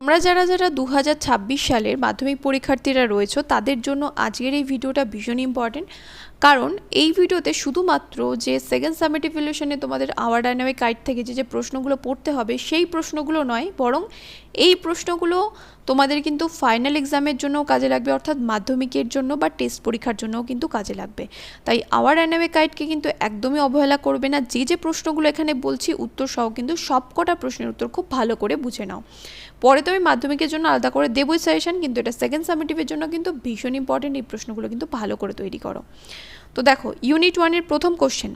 তোমরা যারা যারা 2026 সালের মাধ্যমিক পরীক্ষার্থীরা রয়েছো তাদের জন্য আজকের এই ভিডিওটা ভীষণ ইম্পর্টেন্ট। কারণ এই ভিডিওতে শুধুমাত্র যে সেকেন্ড সামেটিভ ইভ্যালুয়েশনে তোমাদের আওয়ার ডাইনামিক কাইট থেকে যে প্রশ্নগুলো পড়তে হবে সেই প্রশ্নগুলো নয়, বরং এই প্রশ্নগুলো তোমাদের কিন্তু ফাইনাল এক্সামের জন্যও কাজে লাগবে, অর্থাৎ মাধ্যমিকের জন্য বা টেস্ট পরীক্ষার জন্যও কিন্তু কাজে লাগবে। তাই আওয়ার ডাইনামিক কাইটকে কিন্তু একদমই অবহেলা করবে না। যে প্রশ্নগুলো এখানে বলছি উত্তর সহ কিন্তু সবকটা প্রশ্নের উত্তর খুব ভালো করে বুঝে নাও। পরে তো আমি মাধ্যমিকের জন্য আলাদা করে দেবই সাজেশন, কিন্তু এটা সেকেন্ড সামেটিভের জন্য কিন্তু ভীষণ ইম্পর্টেন্ট। এই প্রশ্নগুলো কিন্তু ভালো করে তৈরি করো। তো দেখো, ইউনিট 1-এর প্রথম কোশ্চেন,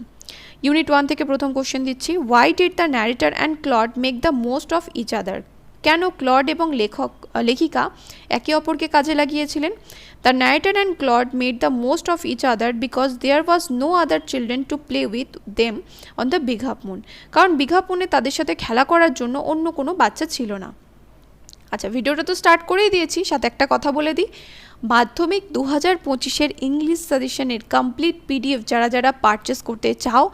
ইউনিট 1 থেকে প্রথম কোশ্চেন দিচ্ছি। Why did the narrator and Claude make the most of each other? কেন ক্লড এবং লেখিকা একে অপরকে কাজে লাগিয়েছিলেন? The narrator and Claude made the most of each other because there was no other children to play with them on the Big Half Moon. কারণ Big Half মুনে তাদের সাথে খেলা করার জন্য অন্য কোনো বাচ্চা ছিল না। আচ্ছা, ভিডিওটা তো স্টার্ট করেই দিয়েছি, সাথে একটা কথা বলে দিই। মাধ্যমিক 2025-এর ইংলিশ সাজেশনের কমপ্লিট পিডিএফ যারা যারা পারচেস করতে চাও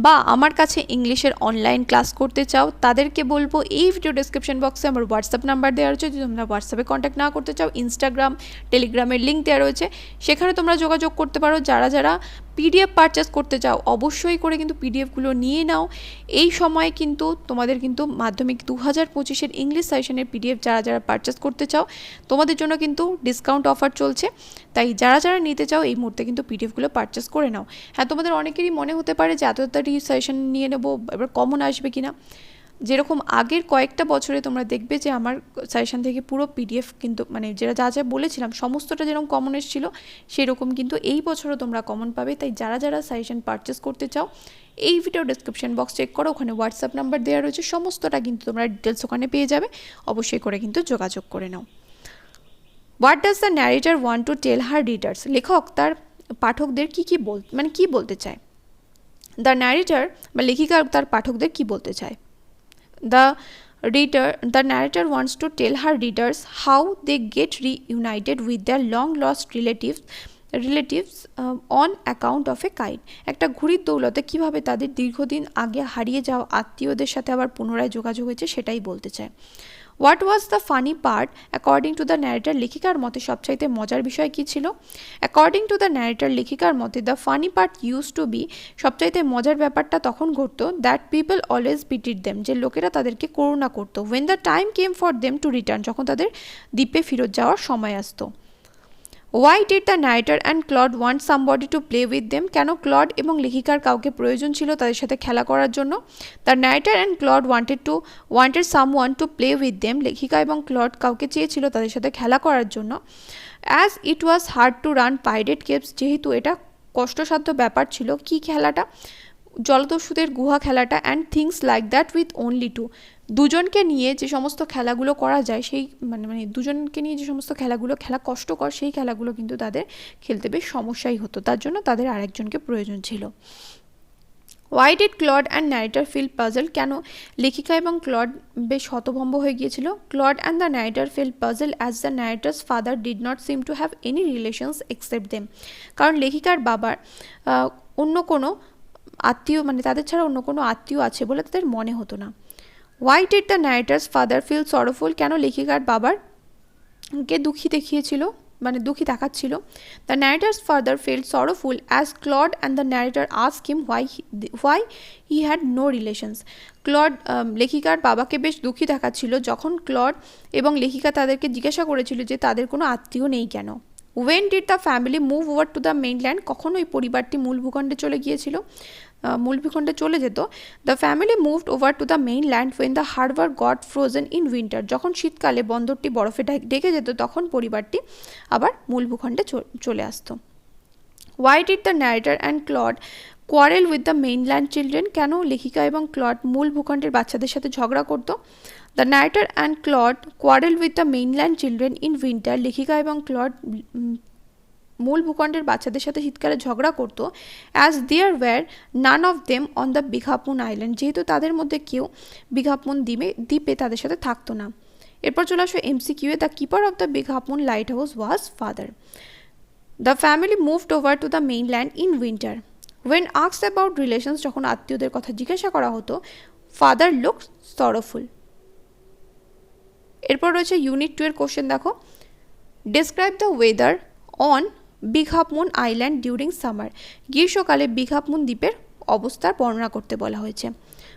বা আমার কাছে ইংলিশের অনলাইন ক্লাস করতে চাও তাদেরকে বলবো এই ভিডিও ডেসক্রিপশন বক্সে আমার হোয়াটসঅ্যাপ নাম্বার দেওয়া রয়েছে। যদি তোমরা হোয়াটসঅ্যাপে কন্ট্যাক্ট না করতে চাও, ইনস্টাগ্রাম, টেলিগ্রামের লিঙ্ক দেওয়া রয়েছে, সেখানে তোমরা যোগাযোগ করতে পারো। যারা যারা পিডিএফ পারচেস করতে চাও অবশ্যই করে কিন্তু পিডিএফগুলো নিয়ে নাও। এই সময় কিন্তু তোমাদের কিন্তু মাধ্যমিক 2025-এর ইংলিশ সাজেশনের পিডিএফ যারা যারা পারচেস করতে চাও তোমাদের জন্য কিন্তু ডিসকাউন্ট অফার চলছে। তাই যারা যারা নিতে চাও এই মুহূর্তে কিন্তু পিডিএফগুলো পারচেস করে নাও। হ্যাঁ, তোমাদের অনেকেরই মনে হতে পারে যে এত তাড়াতাড়ি সাজেশন নিয়ে নেবো, এবার কমন আসবে কিনা। যেরকম আগের কয়েকটা বছরে তোমরা দেখবে যে আমার সাজেশন থেকে পুরো পিডিএফ কিন্তু মানে যেটা যা যা বলেছিলাম সমস্তটা যেরকম কমন এসেছিল সেরকম কিন্তু এই বছরও তোমরা কমন পাবে। তাই যারা যারা সাজেশন পারচেস করতে চাও এই ভিডিও ডেসক্রিপশন বক্স চেক করো, ওখানে হোয়াটসঅ্যাপ নাম্বার দেওয়া রয়েছে, সমস্তটা কিন্তু তোমরা ডিটেলস ওখানে পেয়ে যাবে। অবশ্যই করে কিন্তু যোগাযোগ করে নাও। What does the narrator want to tell her readers? লেখক তার পাঠকদের কি বলতে চায়? দ্য ন্যারেটর বা লেখিকা তার পাঠকদের কি বলতে চায়? The narrator wants to tell her readers how they get reunited with their long lost relatives on account of a kite. একটা ঘুড়ির দৌলতে কিভাবে তাদের দীর্ঘদিন আগে হারিয়ে যাওয়া আত্মীয়দের সাথে আবার পুনরায় যোগাযোগ হয়েছে সেটাই বলতে চায়। What was the funny part according to the narrator? লেখিকার মতে সবচাইতে মজার বিষয় কী ছিল? অ্যাকর্ডিং টু দ্য ন্যারেটর লেখিকার মতে the funny part used to be, সবচাইতে মজার ব্যাপারটা তখন ঘটতো, that people always pitied them, যে লোকেরা তাদেরকে করুণা করতো, when the time came for them to return, যখন তাদের দ্বীপে ফেরত যাওয়ার সময় আসতো। Why did the narrator and Claude want somebody to play with them? কেন ক্লড এবং লেখিকার কাউকে প্রয়োজন ছিল তাদের সাথে খেলা করার জন্য? The narrator and clod wanted someone to play with them, লেখিকা এবং ক্লড কাউকে চেয়েছিল তাদের সাথে খেলা করার জন্য। As it was hard to run pirate caves, যেহেতু এটা কষ্টসাধ্য ব্যাপার ছিল। কি খেলাটা? জলদস্যুদের গুহা খেলাটা। And things like that with only two, দুজনকে নিয়ে যে সমস্ত খেলাগুলো করা যায় সেই মানে দুজনকে নিয়ে যে সমস্ত খেলাগুলো খেলা কষ্টকর সেই খেলাগুলো কিন্তু তাদের খেলতে বেশ সমস্যাই হতো, তার জন্য তাদের আরেকজনকে প্রয়োজন ছিল। Why did Claude and narrator feel puzzle? কেন লেখিকা এবং ক্লড বেশ হতভম্ব হয়ে গিয়েছিল? Claude and the narrator feel puzzle as the narrator's father did not seem to have any relations except them, কারণ লেখিকার বাবার অন্য কোনো আত্মীয় মানে তাদের ছাড়া অন্য কোনো আত্মীয় আছে বলে তাদের মনে হতো না। Why did the narrator's father feel sorrowful? কেন লেখিকার বাবারকে দুঃখী দেখিয়েছিল মানে দুঃখী দেখাচ্ছিল? The narrator's father feel sorrowful as Claude and the narrator ask him why he had no relations. Claude লেখিকার বাবাকে বেশ দুঃখী দেখাচ্ছিল যখন ক্লড এবং লেখিকা তাদেরকে জিজ্ঞাসা করেছিল যে তাদের কোনো আত্মীয় নেই কেন। When did the family move over to the mainland? কখন ওই পরিবারটি মূল ভূখণ্ডে চলে গিয়েছিল, মূল ভূখণ্ডে চলে যেত? The family moved over to the mainland when the harbour got frozen in winter, যখন শীতকালে বন্দরটি বরফে ঢেকে যেত তখন পরিবারটি আবার মূল ভূখণ্ডে চলে আসতো। Why did the narrator and clod quarrel with the mainland children? কেন লেখিকা এবং ক্লড মূল ভূখণ্ডের বাচ্চাদের সাথে ঝগড়া করতো? The narrator and clod quarrel with the mainland children in winter, লেখিকা এবং ক্লড মূল ভূখণ্ডের বাচ্চাদের সাথে শীতকালে ঝগড়া করতো। As there were none of them on the Big Half Moon Island, যেহেতু তাদের মধ্যে কেউ বিগ হাফ মুন দ্বীপে তাদের সাথে থাকতো না। এরপর চলে আসো MCQ এ। The keeper of the Big Half Moon lighthouse was father. The family moved over to the mainland in winter when asked about relations, যখন আত্মীয়দের কথা জিজ্ঞাসা করা হতো ফাদার লুকড সরোফুল। এরপর রয়েছে ইউনিট 2 এর কোশ্চেন দেখো, describe the weather on Big Half Moon island during summer. গ্রীষ্মকালে বিগ হাফ মুন দ্বীপের অবস্থার বর্ণনা করতে বলা হয়েছে,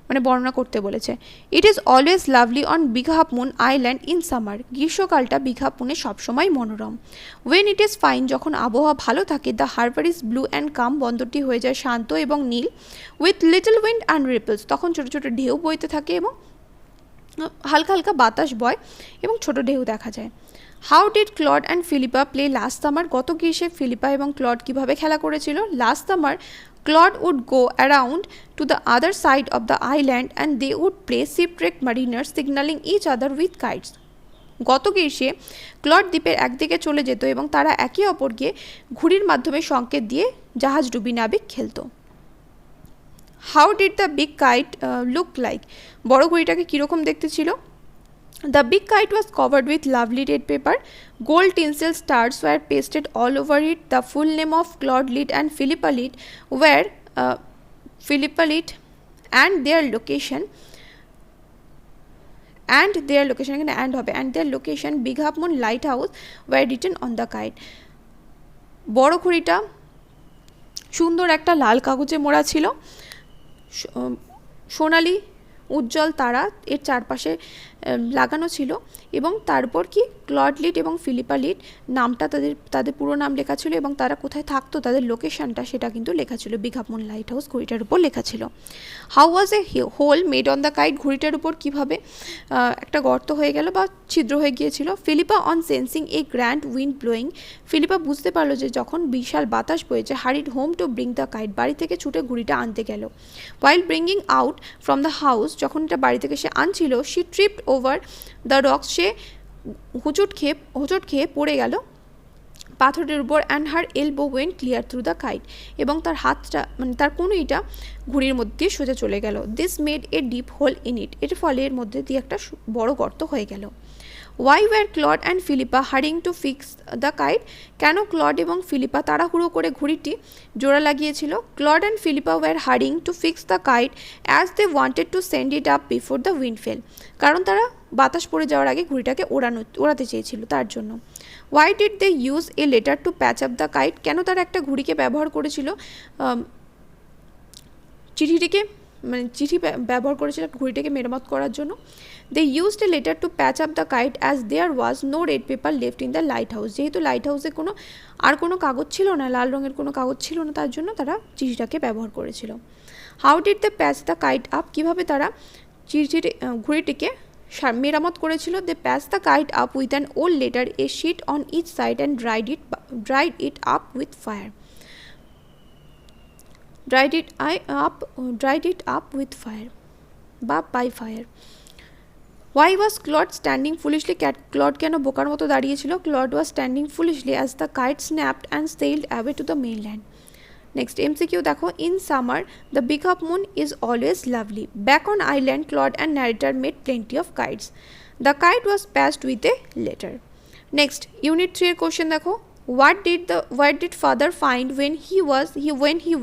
মানে বর্ণনা করতে বলেছে। It is always lovely on Big Half Moon island in summer. গ্রীষ্মকালটা বিগ হাফ মুনে সবসময় মনোরম। ওয়েন ইট ইজ ফাইন, যখন আবহাওয়া ভালো থাকে, the harbour is blue and calm, বন্দরটি হয়ে যায় শান্ত এবং নীল। With little wind and ripples, তখন ছোটো ছোটো ঢেউ বইতে থাকে এবং হালকা হালকা বাতাস বয় এবং ছোট ঢেউ দেখা যায়। How did Claude and Philippa play last summer. গত গ্রীষ্মে ফিলিপা এবং ক্লড কীভাবে খেলা করেছিল? Last summer Claude would go around to the other side of the island and they would play shipwreck mariners signalling each other with kites. গত গ্রীষ্মে clod দ্বীপের একদিকে চলে যেত এবং তারা একে অপরকে ঘুড়ির মাধ্যমে সংকেত দিয়ে জাহাজডুবি নাবিক খেলত। How did the big kite look like. বড় ঘুড়িটাকে কীরকম দেখতে ছিল? The big kite was covered with lovely red paper. Gold tinsel stars were pasted all over it. The full name of Claude Litt and Philippa Litt were Philippa Litt and their location এখানে and হবে, and their location Big Half Moon Lighthouse were written on the kite. বড় ঘুড়িটা সুন্দর একটা লাল কাগজে মোড়া ছিল, সোনালি উজ্জ্বল তারা এর চারপাশে লাগানো ছিল এবং তারপর কি ক্লড লিট এবং ফিলিপা লিট নামটা তাদের পুরো নাম লেখা ছিল এবং তারা কোথায় থাকতো তাদের লোকেশনটা সেটা কিন্তু লেখা ছিল Big Half Moon lighthouse ঘড়িটার উপর লেখা ছিল। How was a hole made on the kite. ঘড়িটার উপর কীভাবে একটা গর্ত হয়ে গেল বা ছিদ্র হয়ে গিয়েছিল। Philippa on sensing a grand wind blowing. Philippa বুঝতে পারলো যে যখন বিশাল বাতাস বয়েছে, hurried home to bring the kite. বাড়ি থেকে ছুটে ঘড়িটা আনতে গেল। While bringing out from the house, যখন এটা বাড়ি থেকে সে আনছিল, she tripped over the rocks, সে হোঁচট খেয়ে পড়ে গেল পাথরের উপর। And her elbow went clear through the kite, এবং তার হাতটা মানে তার কনুইটা ঘুড়ির মধ্যে দিয়ে সোজা চলে গেল। This made a deep hole in it, এর ফলে এর মধ্যে দিয়ে একটা বড় গর্ত হয়ে গেল। Why were Claude and Philippa hurrying to fix the kite. কেন ক্লড এবং ফিলিপা তাড়াহুড়ো করে ঘুড়িটি জোড়া লাগিয়েছিল? Claude and Philippa were hurrying to fix the kite as they wanted to send it up before the wind fell. কারণ তারা বাতাস পড়ে যাওয়ার আগে ঘুড়িটাকে ওড়াতে চেয়েছিল তার জন্য। Why did they use a letter to patch up the kite. কেন তারা একটা ঘুড়িকে ব্যবহার করেছিল চিঠি ব্যবহার করেছিল ঘুড়িটাকে মেরামত করার জন্য। They used a letter to patch up the kite as there was no red paper left in the lighthouse. যেহেতু লাইট হাউসে কোনো কাগজ ছিল না, লাল রঙের কোনো কাগজ ছিল না, তার জন্য তারা চিঠিটাকে ব্যবহার করেছিল। How did they patch the kite up. কীভাবে তারা ঘুড়িটিকে মেরামত করেছিল? They patch the kite up with an old letter a sheet on each side and dried it up with fire. Dried it up with fire বা by fire. Why was Claude standing foolishly? Claude কেন বোকার মতো দাঁড়িয়েছিল? Claude was standing foolishly as the kite snapped and sailed away to the mainland. Next MCQ দেখো, in summer the big half moon is always lovely. Back on island, Claude and narrator made plenty of kites. The kite was patched with a letter. Next unit 3 এর question দেখো, what did father find when he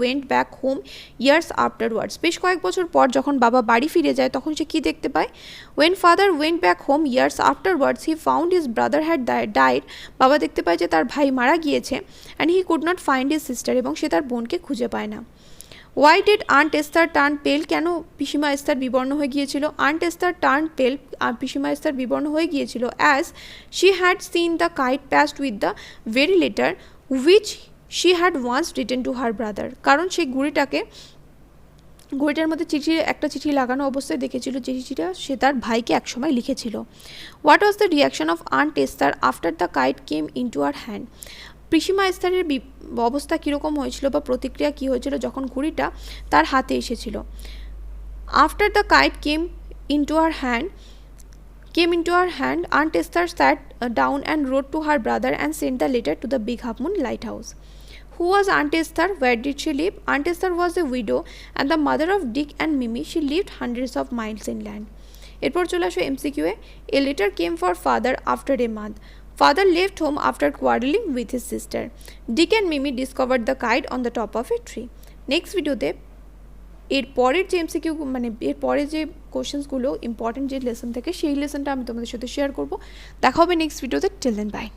went back home years afterwards? বেশ কয়েক বছর পর যখন বাবা বাড়ি ফিরে যায় তখন সে কি দেখতে পায়? when father went back home years afterwards he found his brother had died. বাবা দেখতে পায় যে তার ভাই মারা গিয়েছে, and he could not find his sister, এবং সে তার বোনকে খুঁজে পায় না। Why did Aunt Esther turn pale? কেন পিসিমা এস্তার বিবর্ণ হয়ে গিয়েছিল? Aunt Esther turned pale, পিসিমা এস্তার বিবর্ণ হয়ে গিয়েছিল as she had seen the kite patched with the very letter which she had once written to her brother. কারণ সেই ঘড়িটার মধ্যে একটা চিঠি লাগানো অবস্থায় দেখেছিল, যে চিঠিটা সে তার ভাইকে একসময় লিখেছিল। What was the reaction of Aunt Esther after the kite came into her hand? পিসিমা এস্তারের অবস্থা কীরকম হয়েছিল বা প্রতিক্রিয়া কী হয়েছিল যখন ঘুড়িটা তার হাতে এসেছিল? After the kite came into her hand Aunt Esther sat down and wrote to her brother and sent the letter to the Big Half Moon Lighthouse. Who was Aunt Esther? Where did she live? Aunt Esther was a widow and the mother of Dick and Mimi. She lived hundreds of miles inland. এরপর চলে আসো MCQ A. A letter came for father after a month. Father left home after quarreling with his sister. Dick and Mimi discovered the kite on the top of a tree. Next video এর পরের যে MCQ মানে এর পরে যে কোশ্চেন্সগুলো important যে lesson থেকে সেই লেসনটা আমি তোমাদের সাথে শেয়ার করব। দেখা হবে নেক্সট ভিডিওতে। Till then by.